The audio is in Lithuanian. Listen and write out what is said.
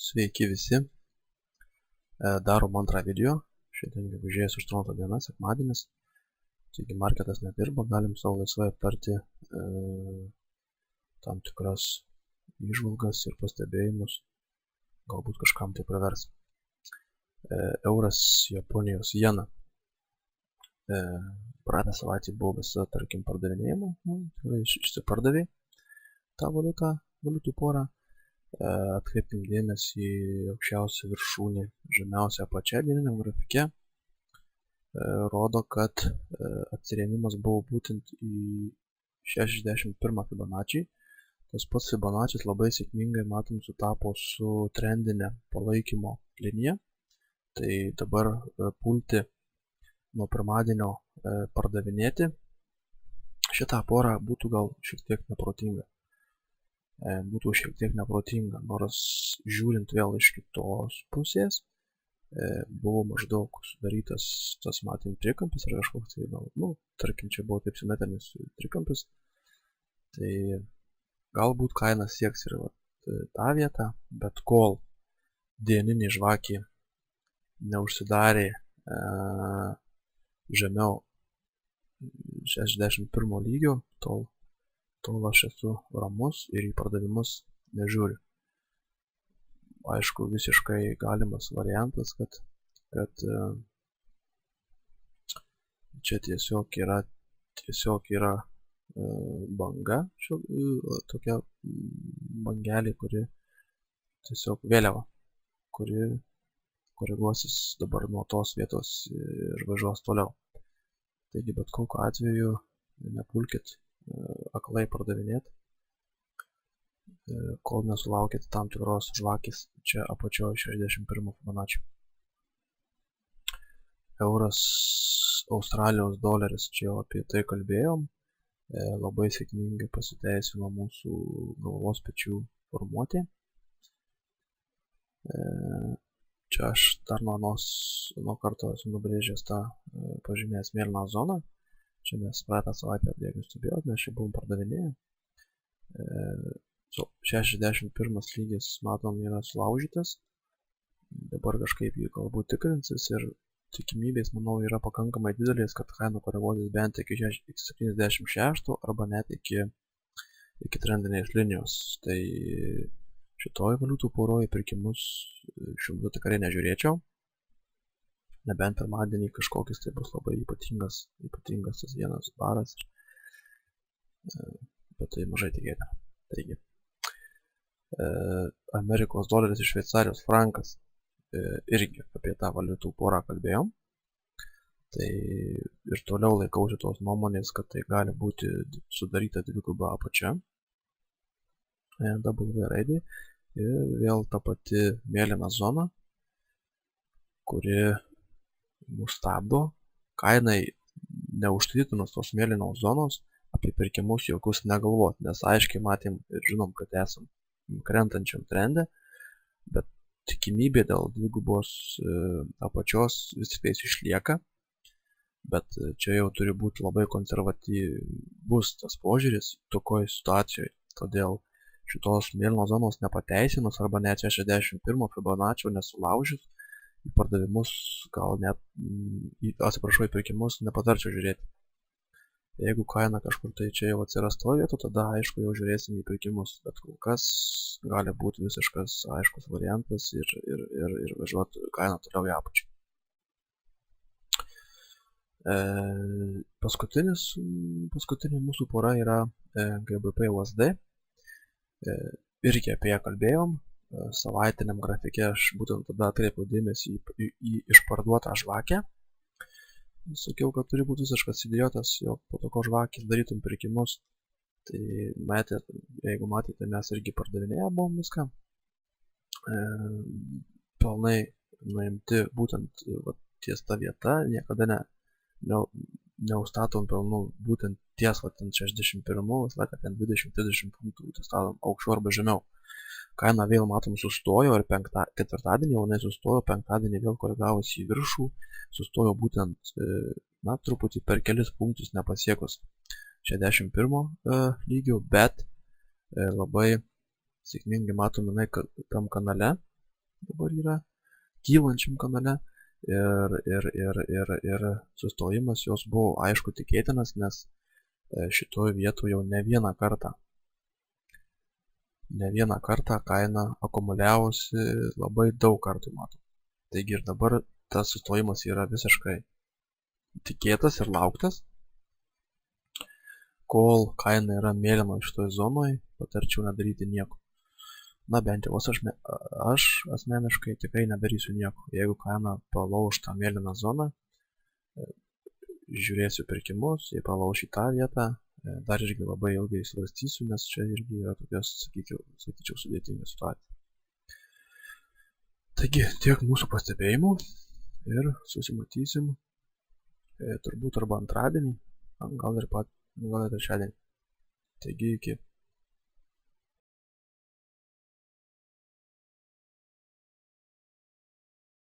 Sveiki visi, darom antrą video, šiandien gegužės 8 diena, sekmadienis, taigi marketas nedirba, galim savo laisvai aptarti tam tikras įžvalgas ir pastebėjimus, galbūt kažkam tai pravers. Euras, Japonijos jena, praeitą savaitę buvo visa, tarkim, pardavinėjimo, tikrai išsipardavė tą valiutų porą. Atkreipkim dėmesį į aukščiausią viršūnį, žemiausią apačią dieniniam grafike, rodo, kad atsirėmimas buvo būtent į 61 Fibonacci. Tas pats Fibonaccis labai sėkmingai, matom, sutapo su trendinė palaikymo linija. Tai dabar pulti nuo pirmadienio pardavinėti šitą porą būtų gal šiek tiek neprotinga. Nors žiūrint vėl iš kitos pusės, buvo maždaug sudarytas tas, matėm, trikampis ar kažkoks tai, tarkim, čia buvo taip simetrinis trikampis, tai galbūt kaina sieks ir tą vietą, bet kol dieninė žvakė neužsidarė žemiau 61 lygio, tol aš esu ramus ir į pardavimus nežiūriu. Aišku, visiškai galimas variantas, kad čia tiesiog yra banga, tokia bangelė, kuri tiesiog vėliava, kuri koreguosis dabar nuo tos vietos ir važiuos toliau. Taigi, bet kokiu atveju nepulkit aklai pardavinėti, kol nesulaukėt tam tikros žvakės čia apačioje 61 Fibonacci. Euras, Australijos doleris, čia jau apie tai kalbėjom, labai sėkmingai pasiteisino mūsų galvos pečių formuotė. Čia aš dar nuo karto esu nubrėžęs tą pažymėjęs mėlyną zoną. Čia mes praeitą savaitę, jeigu stebėjot, mes čia buvom pardavinėję. 61 lygis, matom, yra sulaužytas. Dabar kažkaip jį galbūt tikrinsis ir tikimybės, manau, yra pakankamai didelės, kad kaina koreguotis bent iki 76 arba net iki trendinės linijos. Tai šitoj valiutų poroje pirkimus šiuo metu tikrai nežiūrėčiau. Nebent pirmadienį kažkokis tai bus labai ypatingas tas vienas baras, bet tai mažai tikėtina. Taigi, Amerikos doleris ir Šveicarijos frankas, irgi apie tą valiutų porą kalbėjom. Tai ir toliau laikausi tos nuomonės, kad tai gali būti sudaryta dviguba apačia, W raidė, ir vėl ta pati mėlyna zona, kuri mus stabdo. Kainai neužtvirtinus tos mėlynos zonos apie pirkimus jokius negalvot, nes aiškiai matėm ir žinom, kad esam krentančiam trende, bet tikimybė dėl dvigubos apačios vis tik išlieka, bet čia jau turi būti labai konservatyvus tas požiūris tokioje situacijoje, todėl šitos mėlynos zonos nepateisinus arba net 61 Fibonacci nesulaužius, į pardavimus, gal net, į pirkimus nepatarčiau žiūrėti. Jeigu kaina kažkur tai čia jau atsiras to vietų, tada aišku jau žiūrėsim į pirkimus, bet kol kas gali būti visiškas aiškus variantas ir važiuoti kainą toliau į apačią. Paskutinė mūsų pora yra GBP USD, irgi apie ją kalbėjom. Savaitiniam grafike aš būtent tada atkreipiau dėmesį į išparduotą žvakę. Sakiau, kad turi būti visiškas idiotas, jog po tokio žvakės darytum pirkimus. Tai jeigu matėte, mes irgi pardavinėję buvom viską. Pelnai nuimti būtent ties ta vieta, niekada neustatom pelnų būtent ties 61, visą laiką ten 20-30 punktų statom aukščiau arba žemiau. Kaina vėl, matom, sustojo ir ketvirtadienį jau sustojo, penktadienį vėl koregavosi į viršų, sustojo būtent, truputį per kelis punktus nepasiekus 61 lygio, bet labai sėkmingai matom, tam kanale dabar yra kylančiam kanale ir sustojimas jos buvo aišku tikėtinas, nes šitoje vietoje jau ne vieną kartą kaina akumuliavosi labai daug kartų matom. Taigi ir dabar tas sustojimas yra visiškai tikėtas ir lauktas. Kol kaina yra mėlyna šitoje zonoje, patarčiau nedaryti nieko. Na bent jau aš asmeniškai tikrai nedarysiu nieko. Jeigu kaina palauš tą mėlyną zoną, žiūrėsiu pirkimus, jei palauš į tą vietą, dar irgi labai ilgai svarstysiu, nes čia irgi yra tokios, sakyčiau, sudėtinga situacija. Taigi tiek mūsų pastebėjimų ir susimatysim turbūt arba antradienį, gal ir trečiadienį. Taigi iki.